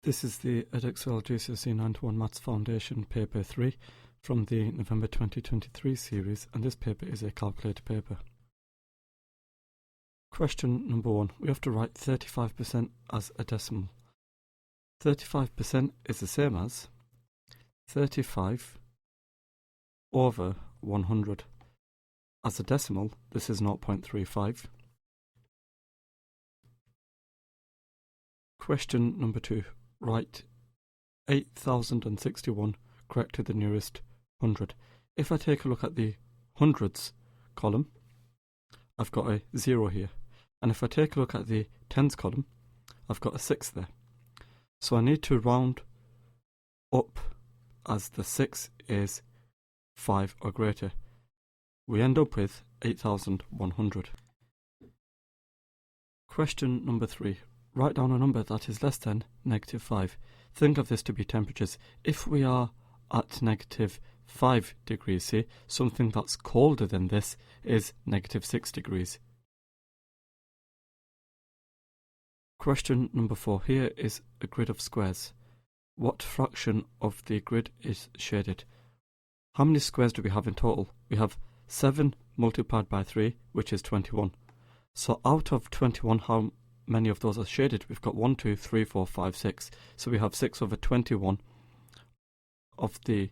This is the EdExcel GCSE 91 Maths Foundation Paper 3 from the November 2023 series, and this paper is a calculator paper. Question number 1. We have to write 35% as a decimal. 35% is the same as 35 over 100. As a decimal, this is 0.35. Question number 2. Write 8061 correct to the nearest 100. If I take a look at the hundreds column, I've got a 0 here. And if I take a look at the tens column, I've got a 6 there. So I need to round up as the 6 is 5 or greater. We end up with 8100. Question number 3. Write down a number that is less than -5. Think of this to be temperatures. If we are at -5 degrees C, something that's colder than this is -6 degrees. Question number 4. Here is a grid of squares. What fraction of the grid is shaded? How many squares do we have in total? We have 7 multiplied by 3, which is 21. So out of 21, how many of those are shaded? We've got 1, 2, 3, 4, 5, 6. So we have 6 over 21 of the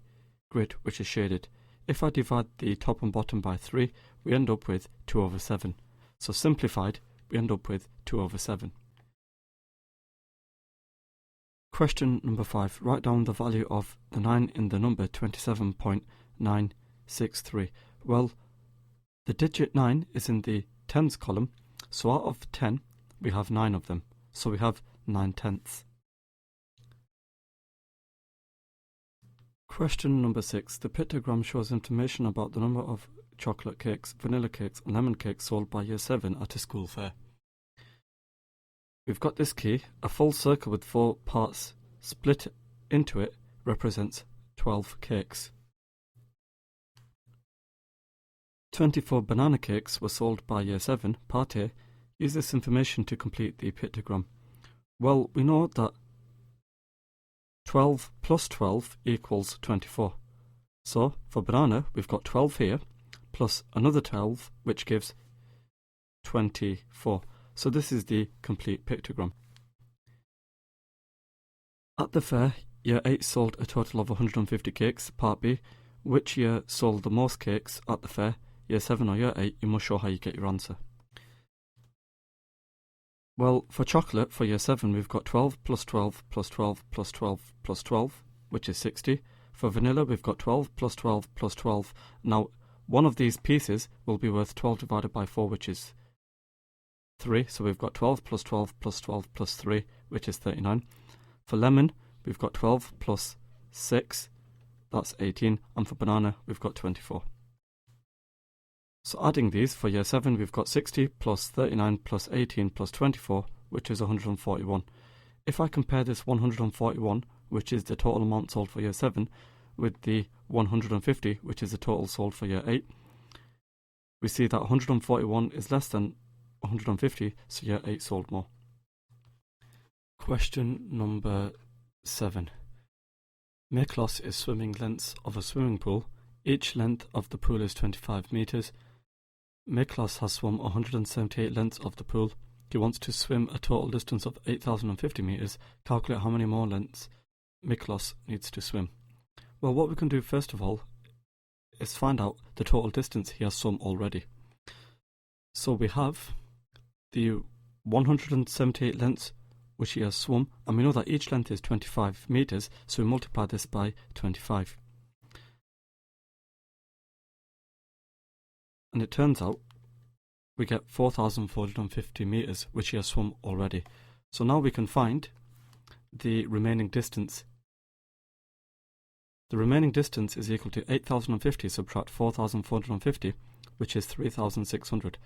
grid which is shaded. If I divide the top and bottom by 3, we end up with 2 over 7. So simplified, we end up with 2 over 7. Question number 5. Write down the value of the 9 in the number 27.963. Well, the digit 9 is in the tens column, so out of 10, we have 9 of them, so we have 9/10. Question number 6. The pictogram shows information about the number of chocolate cakes, vanilla cakes and lemon cakes sold by Year 7 at a school fair. We've got this key. A full circle with 4 parts split into it represents 12 cakes. 24 banana cakes were sold by Year 7, Part A. Use this information to complete the pictogram. Well, we know that 12 plus 12 equals 24. So, for banana, we've got 12 here, plus another 12, which gives 24. So this is the complete pictogram. At the fair, Year 8 sold a total of 150 cakes, Part B. Which year sold the most cakes at the fair? Year 7 or Year 8? You must show how you get your answer. Well, for chocolate, for Year 7, we've got 12 plus 12 plus 12 plus 12 plus 12, which is 60. For vanilla, we've got 12 plus 12 plus 12. Now, one of these pieces will be worth 12 divided by 4, which is 3. So we've got 12 plus 12 plus 12 plus 3, which is 39. For lemon, we've got 12 plus 6, that's 18. And for banana, we've got 24. So adding these, for Year 7, we've got 60 plus 39 plus 18 plus 24, which is 141. If I compare this 141, which is the total amount sold for Year 7, with the 150, which is the total sold for Year 8, we see that 141 is less than 150, so Year 8 sold more. Question number 7. Miklos is swimming lengths of a swimming pool. Each length of the pool is 25 meters. Miklos has swum 178 lengths of the pool. He wants to swim a total distance of 8,050 meters. Calculate how many more lengths Miklos needs to swim. Well, what we can do first of all is find out the total distance he has swum already. So we have the 178 lengths which he has swum, and we know that each length is 25 meters, so we multiply this by 25. And it turns out we get 4,450 meters, which he has swum already. So now we can find the remaining distance. The remaining distance is equal to 8,050, subtract 4,450, which is 3,600.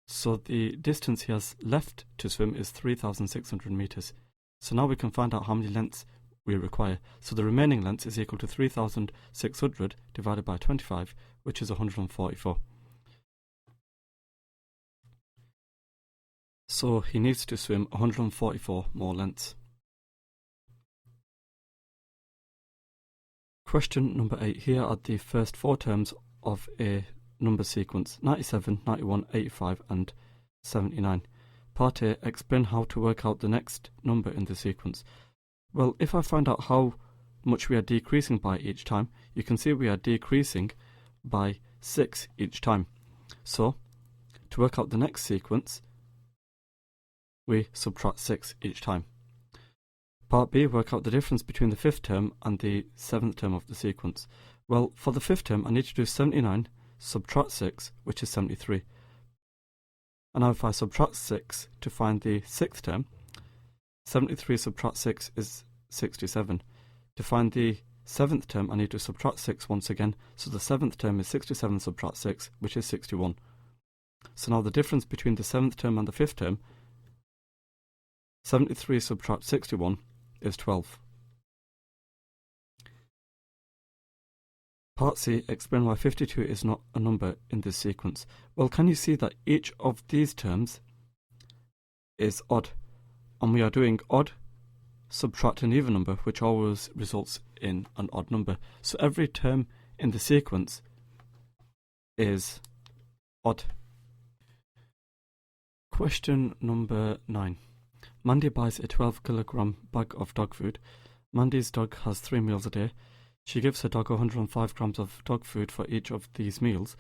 So the distance he has left to swim is 3,600 meters. So now we can find out how many lengths we require. So the remaining length is equal to 3,600 divided by 25, which is 144. So he needs to swim 144 more lengths. Question number 8. Here are the first 4 terms of a number sequence: 97, 91, 85 and 79. Part A. Explain how to work out the next number in the sequence. Well, if I find out how much we are decreasing by each time, you can see we are decreasing by 6 each time. So, to work out the next sequence, we subtract 6 each time. Part B, work out the difference between the 5th term and the 7th term of the sequence. Well, for the 5th term, I need to do 79, subtract 6, which is 73. And now if I subtract 6 to find the 6th term, 73 subtract 6 is 67. To find the 7th term, I need to subtract 6 once again, so the 7th term is 67 subtract 6, which is 61. So now the difference between the 7th term and the 5th term, 73 subtract 61 is 12. Part C, explain why 52 is not a number in this sequence. Well, can you see that each of these terms is odd? And we are doing odd, subtract an even number, which always results in an odd number. So every term in the sequence is odd. Question number 9. Mandy buys a 12-kilogram bag of dog food. Mandy's dog has 3 meals a day. She gives her dog 105 grams of dog food for each of these meals.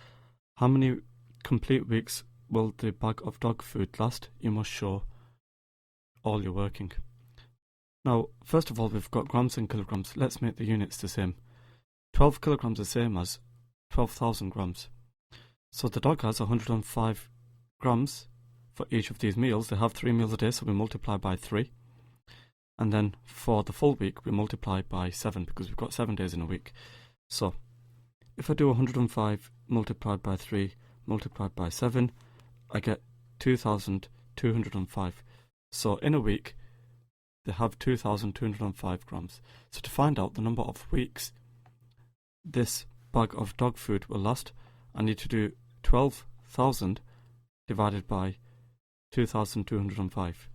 How many complete weeks will the bag of dog food last? You must show all your working. Now, first of all, we've got grams and kilograms. Let's make the units the same. 12 kilograms is the same as 12,000 grams. So the dog has 105 grams for each of these meals. They have 3 meals a day, so we multiply by 3. And then for the full week, we multiply by 7 because we've got 7 days in a week. So if I do 105 multiplied by 3 multiplied by 7, I get 2,205. So in a week, they have 2,205 grams. So to find out the number of weeks this bag of dog food will last, I need to do 12,000 divided by 2,205.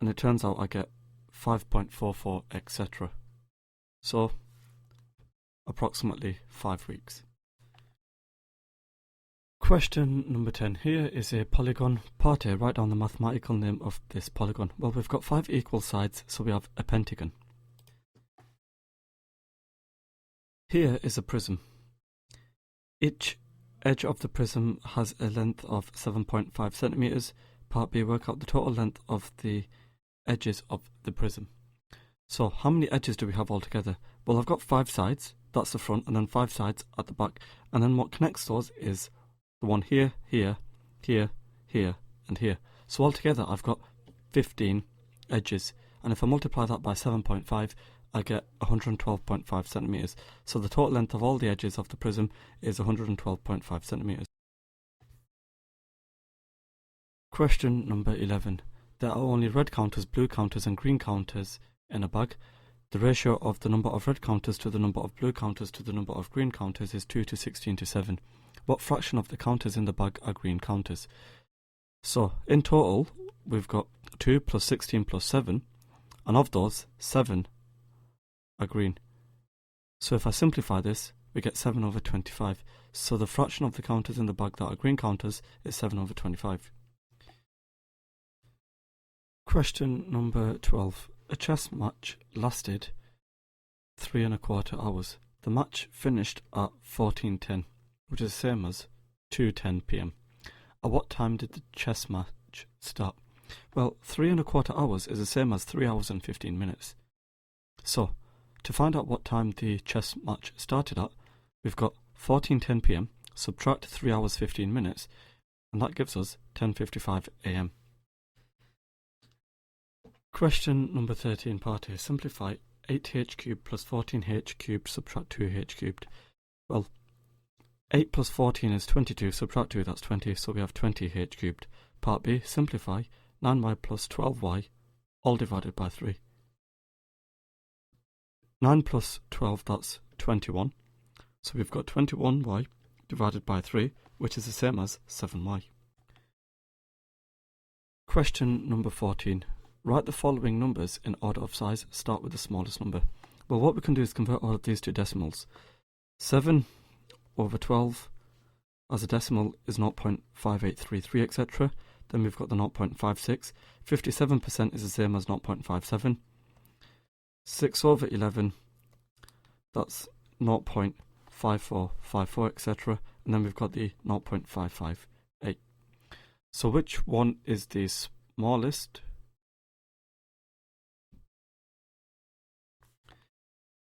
And it turns out I get 5.44, etc. So, approximately 5 weeks. Question number 10. Here is a polygon. Part A, write down the mathematical name of this polygon. Well, we've got 5 equal sides, so we have a pentagon. Here is a prism. Each edge of the prism has a length of 7.5 centimeters. Part B, work out the total length of the edges of the prism. So how many edges do we have altogether? Well, I've got 5 sides, that's the front, and then 5 sides at the back, and then what connects those is the one here, here, here, here, and here. So altogether I've got 15 edges, and if I multiply that by 7.5, I get 112.5 centimeters. So the total length of all the edges of the prism is 112.5 centimeters. Question number 11. There are only red counters, blue counters and green counters in a bag. The ratio of the number of red counters to the number of blue counters to the number of green counters is 2 to 16 to 7. What fraction of the counters in the bag are green counters? So, in total, we've got 2 plus 16 plus 7, and of those, 7 are green. So if I simplify this, we get 7 over 25. So the fraction of the counters in the bag that are green counters is 7 over 25. Question number 12. A chess match lasted 3¼ hours. The match finished at 14:10, which is the same as 2:10 p.m. At what time did the chess match start? Well, 3¼ hours is the same as 3 hours and 15 minutes. So, to find out what time the chess match started at, we've got 14:10 p.m, subtract 3 hours 15 minutes, and that gives us 10:55 a.m. Question number 13, part A. Simplify 8h cubed plus 14h cubed, subtract 2h cubed. Well, 8 plus 14 is 22, subtract 2, that's 20, so we have 20h cubed. Part B, simplify 9y plus 12y, all divided by 3. 9 plus 12, that's 21. So we've got 21y divided by 3, which is the same as 7y. Question number 14. Write the following numbers in order of size. Start with the smallest number. Well, what we can do is convert all of these to decimals. 7 over 12 as a decimal is 0.5833, etc. Then we've got the 0.56. 57% is the same as 0.57. 6 over 11, that's 0.5454, etc. And then we've got the 0.558. So which one is the smallest?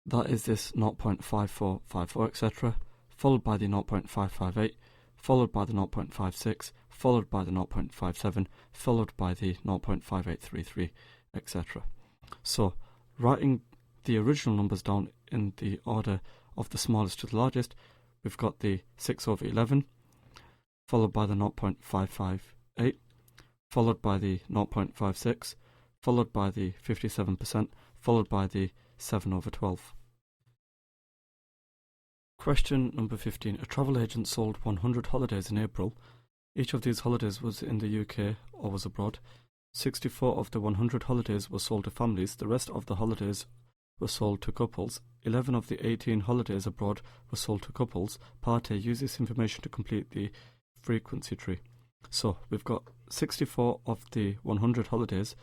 That is this 0.5454, etc., followed by the 0.558, followed by the 0.56, followed by the 0.57, followed by the 0.5833, etc. So, writing the original numbers down in the order of the smallest to the largest, we've got the 6 over 11, followed by the 0.558, followed by the 0.56, followed by the 57%, followed by the 7 over 12. Question number 15. A travel agent sold 100 holidays in April. Each of these holidays was in the UK or was abroad. 64 of the 100 holidays were sold to families. The rest of the holidays were sold to couples. 11 of the 18 holidays abroad were sold to couples. Part A. Use this information to complete the frequency tree. So we've got 64 of the 100 holidays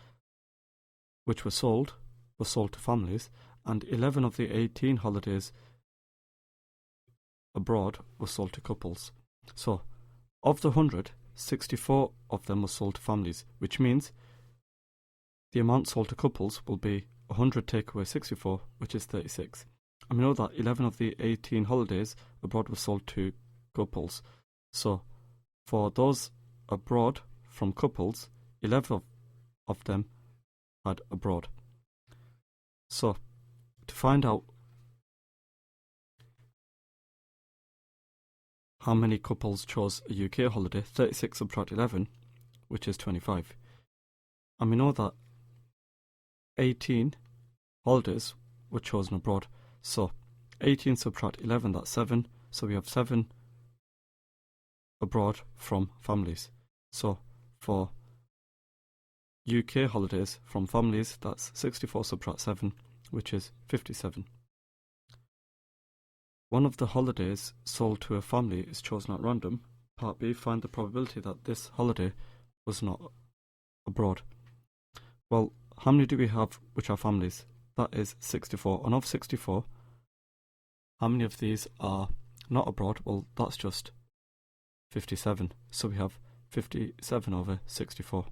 which were sold to families, and 11 of the 18 holidays abroad were sold to couples. So, of the 100, 64 of them were sold to families, which means the amount sold to couples will be 100 take away 64, which is 36. And we know that 11 of the 18 holidays abroad were sold to couples. So, for those abroad from couples, 11 of them had abroad. So, to find out how many couples chose a UK holiday, 36 subtract 11, which is 25. And we know that 18 holidays were chosen abroad. So, 18 subtract 11, that's 7. So, we have 7 abroad from families. So, for UK holidays from families, that's 64 subtract 7, which is 57. One of the holidays sold to a family is chosen at random. Part B, find the probability that this holiday was not abroad. Well, how many do we have which are families? That is 64. And of 64, how many of these are not abroad? Well, that's just 57. So we have 57 over 64.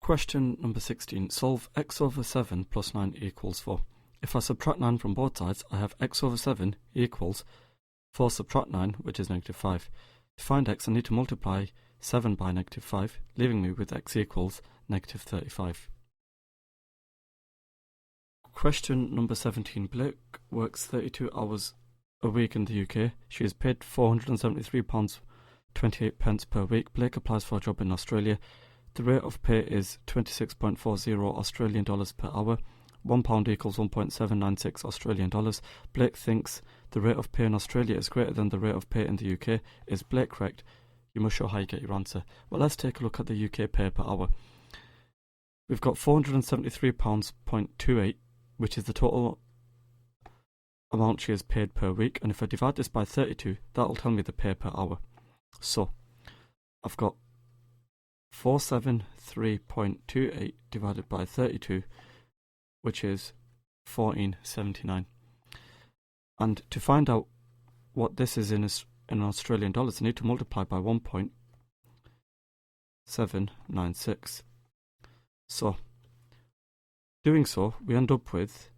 Question number 16. Solve x over 7 plus 9 equals 4. If I subtract 9 from both sides, I have x over 7 equals 4 subtract 9, which is negative 5. To find x, I need to multiply 7 by negative 5, leaving me with x equals negative 35. Question number 17. Blake works 32 hours a week in the UK. She is paid £473.28 per week. Blake applies for a job in Australia. The rate of pay is 26.40 Australian dollars per hour. £1 equals 1.796 Australian dollars. Blake thinks the rate of pay in Australia is greater than the rate of pay in the UK. Is Blake correct? You must show how you get your answer. Well, let's take a look at the UK pay per hour. We've got £473.28, which is the total amount she is paid per week. And if I divide this by 32, that will tell me the pay per hour. So, I've got 473.28 divided by 32, which is 14.79. And to find out what this is in Australian dollars, I need to multiply by 1.796. So, doing so, we end up with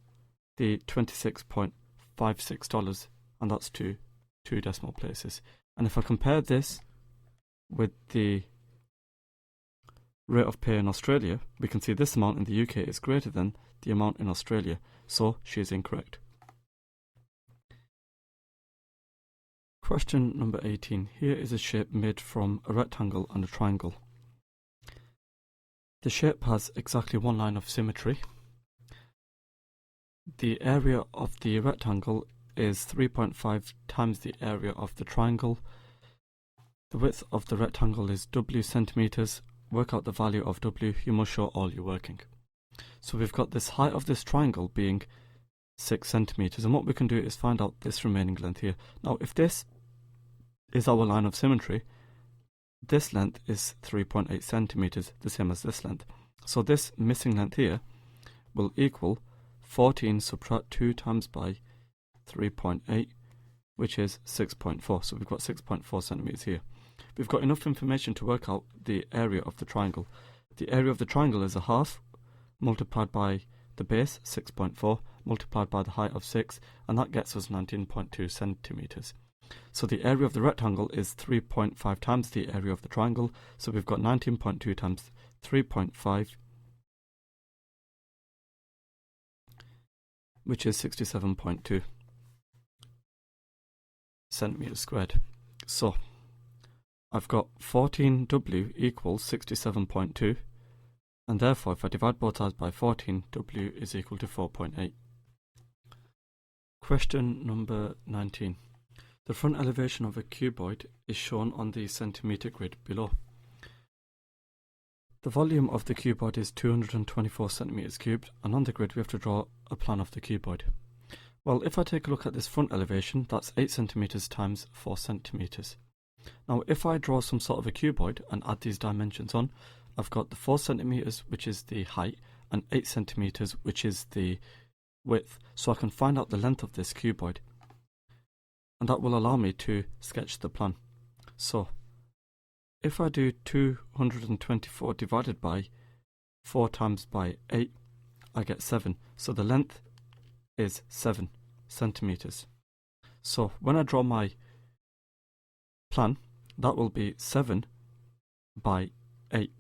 the $26.56, and that's two decimal places. And if I compare this with the rate of pay in Australia, we can see this amount in the UK is greater than the amount in Australia, so she is incorrect. Question number 18. Here is a shape made from a rectangle and a triangle. The shape has exactly one line of symmetry. The area of the rectangle is 3.5 times the area of the triangle. The width of the rectangle is W centimeters work out the value of W, you must show all your working. So we've got this height of this triangle being 6 centimeters, and what we can do is find out this remaining length here. Now, if this is our line of symmetry, this length is 3.8 centimeters, the same as this length. So this missing length here will equal 14 subtract 2 times by 3.8, which is 6.4. So we've got 6.4 centimeters here. We've got enough information to work out the area of the triangle. The area of the triangle is a half multiplied by the base, 6.4, multiplied by the height of 6, and that gets us 19.2 centimeters. So the area of the rectangle is 3.5 times the area of the triangle, so we've got 19.2 times 3.5, which is 67.2 centimeters squared. So I've got 14W equals 67.2, and therefore if I divide both sides by 14, W is equal to 4.8. Question number 19. The front elevation of a cuboid is shown on the centimeter grid below. The volume of the cuboid is 224 centimeters cubed, and on the grid we have to draw a plan of the cuboid. Well, if I take a look at this front elevation, that's 8 centimeters times 4 centimeters. Now, if I draw some sort of a cuboid and add these dimensions on, I've got the 4 centimeters, which is the height, and 8 centimeters, which is the width, so I can find out the length of this cuboid. And that will allow me to sketch the plan. So, if I do 224 divided by 4 times by 8, I get 7. So the length is 7 centimeters. So when I draw my plan, that will be 7 by 8.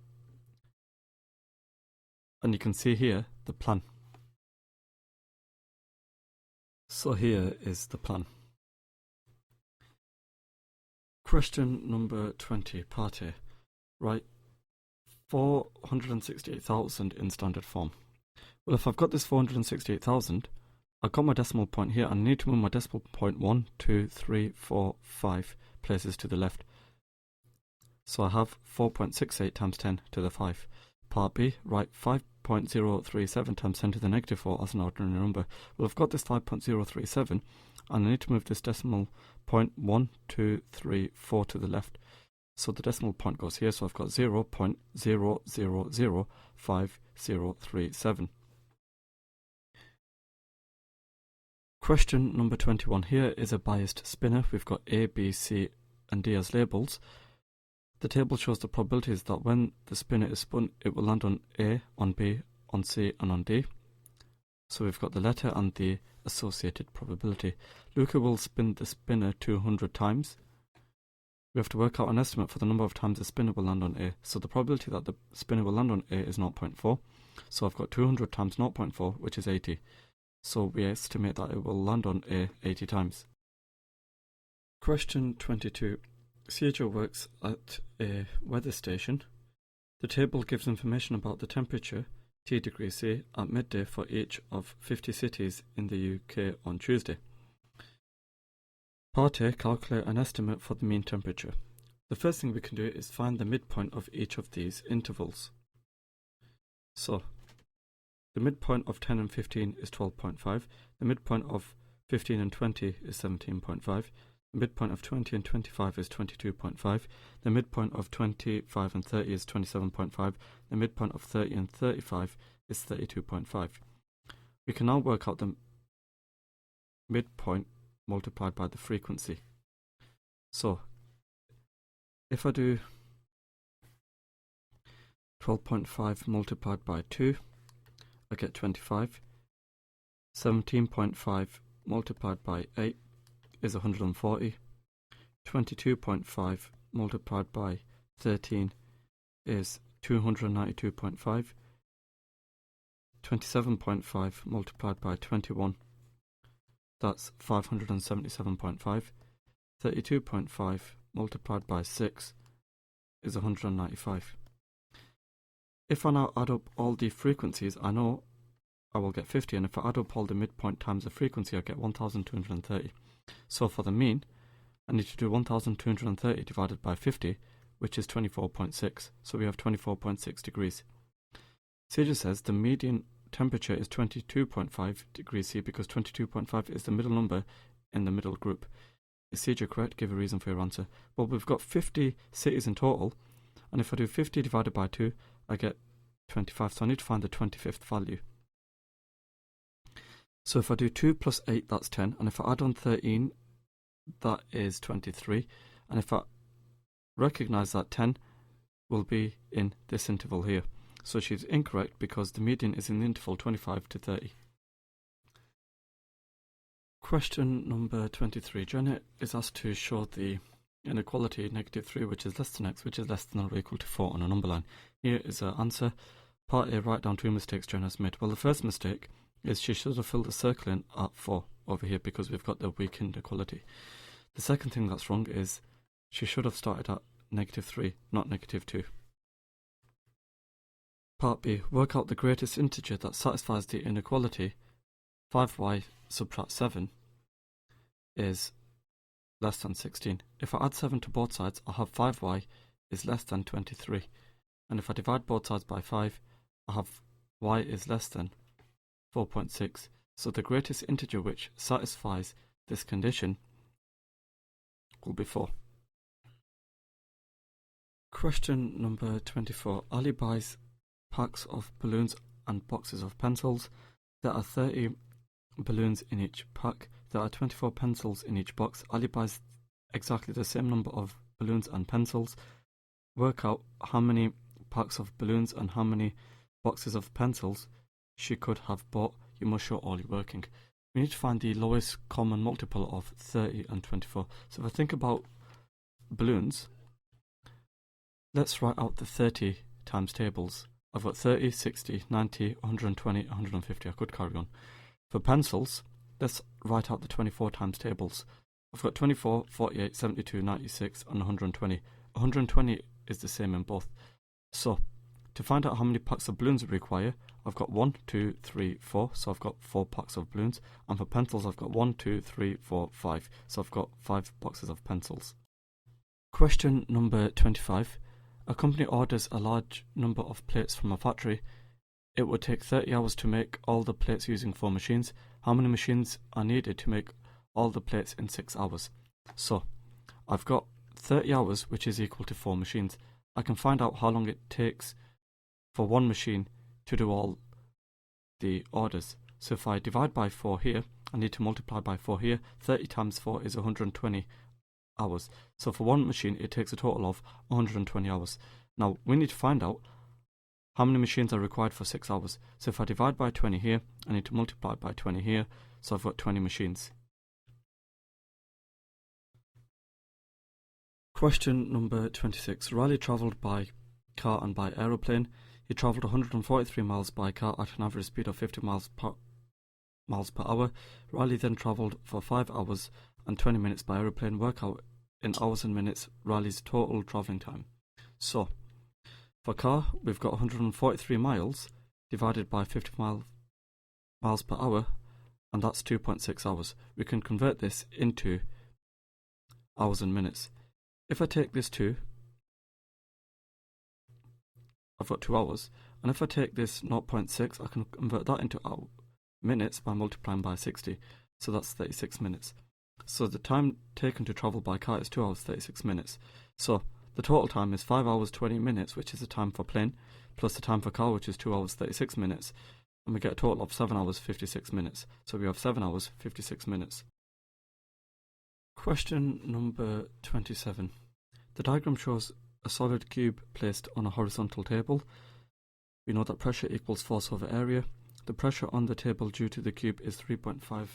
And you can see here the plan. So here is the plan. Question number 20, part A. Write 468,000 in standard form. Well, if I've got this 468,000, I've got my decimal point here, and I need to move my decimal point 1, 2, 3, 4, 5 places to the left. So I have 4.68 times 10 to the 5. Part B, write 5.037 times 10 to the negative 4 as an ordinary number. Well, I've got this 5.037, and I need to move this decimal point 1, 2, 3, 4 to the left. So the decimal point goes here, so I've got 0.0005037. Question number 21. Here is a biased spinner. We've got A, B, C and D as labels. The table shows the probabilities that when the spinner is spun, it will land on A, on B, on C and on D. So we've got the letter and the associated probability. Luca will spin the spinner 200 times. We have to work out an estimate for the number of times the spinner will land on A. So the probability that the spinner will land on A is 0.4. So I've got 200 times 0.4, which is 80. So we estimate that it will land on A 80 times. Question 22. CHO works at a weather station. The table gives information about the temperature, T degrees C, at midday for each of 50 cities in the UK on Tuesday. Part A, calculate an estimate for the mean temperature. The first thing we can do is find the midpoint of each of these intervals. So, the midpoint of 10 and 15 is 12.5, the midpoint of 15 and 20 is 17.5, the midpoint of 20 and 25 is 22.5, the midpoint of 25 and 30 is 27.5, the midpoint of 30 and 35 is 32.5. We can now work out the midpoint multiplied by the frequency. So, if I do 12.5 multiplied by 2, I get 25. 17.5 multiplied by 8 is 140. 22.5 multiplied by 13 is 292.5. 27.5 multiplied by 21, that's 577.5. 32.5 multiplied by 6 is 195. If I now add up all the frequencies, I know I will get 50, and if I add up all the midpoint times the frequency, I get 1230. So for the mean, I need to do 1230 divided by 50, which is 24.6. So we have 24.6 degrees. Seja says the median temperature is 22.5 degrees C because 22.5 is the middle number in the middle group. Is Seja correct? Give a reason for your answer. Well, we've got 50 cities in total, and if I do 50 divided by 2, I get 25, so I need to find the 25th value. So if I do 2 plus 8, that's 10, and if I add on 13, that is 23, and if I recognise that 10 will be in this interval here. So she's incorrect because the median is in the interval 25 to 30. Question number 23. Jenna is asked to show the inequality -3, which is less than x, which is less than or equal to 4 on a number line. Here is her answer. Part A, write down 2 mistakes Jenna's made. Well, the first mistake is she should have filled the circle in at 4 over here because we've got the weak inequality. The second thing that's wrong is she should have started at -3, not -2. Part B, work out the greatest integer that satisfies the inequality 5y subtract 7 is less than 16. If I add 7 to both sides, I have 5y is less than 23. And if I divide both sides by 5, I have y is less than 4.6. So the greatest integer which satisfies this condition will be 4. Question number 24. Ali buys packs of balloons and boxes of pencils. There are 30 balloons in each pack. There are 24 pencils in each box. Ali buys exactly the same number of balloons and pencils. Work out how many packs of balloons and how many boxes of pencils she could have bought. You must show all your working. We need to find the lowest common multiple of 30 and 24. So if I think about balloons, let's write out the 30 times tables. I've got 30, 60, 90, 120, 150. I could carry on. For pencils, let's write out the 24 times tables. I've got 24, 48, 72, 96, and 120. 120 is the same in both. So, to find out how many packs of balloons we require, I've got 1, 2, 3, 4. So I've got 4 packs of balloons. And for pencils, I've got 1, 2, 3, 4, 5. So I've got 5 boxes of pencils. Question number 25. A company orders a large number of plates from a factory. It would take 30 hours to make all the plates using 4 machines. How many machines are needed to make all the plates in 6 hours? So, I've got 30 hours, which is equal to 4 machines. I can find out how long it takes for one machine to do all the orders. So if I divide by 4 here, I need to multiply by 4 here. 30 times 4 is 120 hours. So for one machine, it takes a total of 120 hours. Now, we need to find out how many machines are required for 6 hours. So if I divide by 20 here, I need to multiply by 20 here. So I've got 20 machines. Question number 26. Riley travelled by car and by aeroplane. He travelled 143 miles by car at an average speed of 50 miles per hour. Riley then travelled for 5 hours and 20 minutes by aeroplane. Work out in hours and minutes Riley's total travelling time. So, for car, we've got 143 miles divided by 50 miles per hour, and that's 2.6 hours. We can convert this into hours and minutes. If I take this 2, I've got 2 hours, and if I take this 0.6, I can convert that into minutes by multiplying by 60, so that's 36 minutes. So the time taken to travel by car is 2 hours 36 minutes. So the total time is 5 hours 20 minutes, which is the time for plane, plus the time for car, which is 2 hours 36 minutes, and we get a total of 7 hours 56 minutes. So we have 7 hours 56 minutes. Question number 27. The diagram shows a solid cube placed on a horizontal table. We know that pressure equals force over area. The pressure on the table due to the cube is 3.5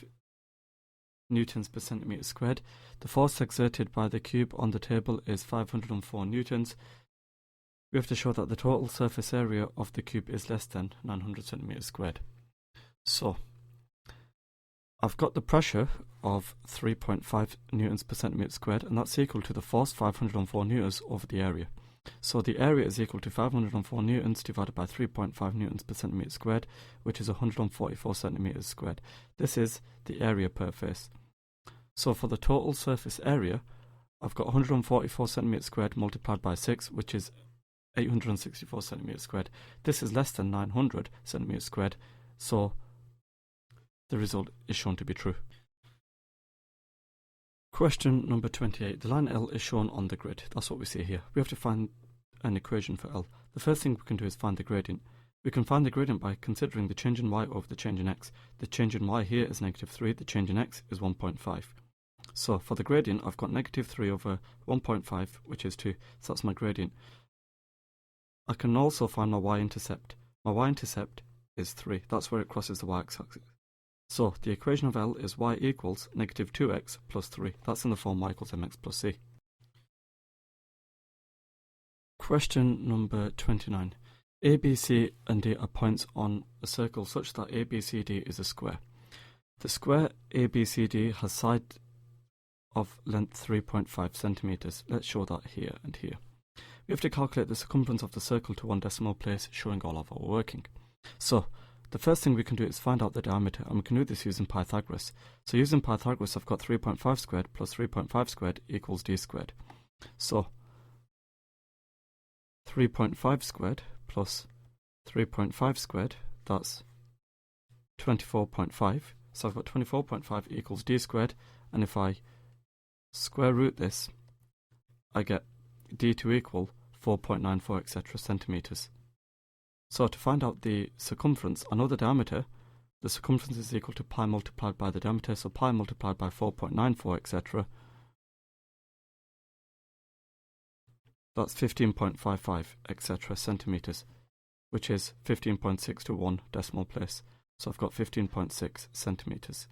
newtons per centimetre squared. The force exerted by the cube on the table is 504 newtons. We have to show that the total surface area of the cube is less than 900 centimetres squared. So, I've got the pressure of 3.5 newtons per centimetre squared, and that's equal to the force 504 newtons over the area. So the area is equal to 504 newtons divided by 3.5 newtons per centimetre squared, which is 144 centimetres squared. This is the area per face. So for the total surface area, I've got 144 centimeters squared multiplied by 6, which is 864 centimeters squared. This is less than 900 centimeters squared, so the result is shown to be true. Question number 28. The line L is shown on the grid. That's what we see here. We have to find an equation for L. The first thing we can do is find the gradient. We can find the gradient by considering the change in y over the change in x. The change in y here is -3, the change in x is 1.5. So for the gradient, I've got -3 over 1.5, which is 2. So that's my gradient. I can also find my y-intercept. My y-intercept is 3. That's where it crosses the y-axis. So the equation of L is y equals -2x plus 3. That's in the form y equals mx plus c. Question number 29. A, B, C and D are points on a circle such that ABCD is a square. The square ABCD has side of length 3.5 centimeters. Let's show that here and here. We have to calculate the circumference of the circle to one decimal place, showing all of our working. So the first thing we can do is find out the diameter, and we can do this using Pythagoras. So using Pythagoras, I've got 3.5 squared plus 3.5 squared equals d squared. So 3.5 squared plus 3.5 squared, that's 24.5. So I've got 24.5 equals d squared, and if I square root this, I get d to equal 4.94 etc. centimeters. So to find out the circumference, I know the diameter. The circumference is equal to pi multiplied by the diameter, so pi multiplied by 4.94 etc. That's 15.55 etc. centimeters, which is 15.6 to 1 decimal place. So I've got 15.6 centimeters.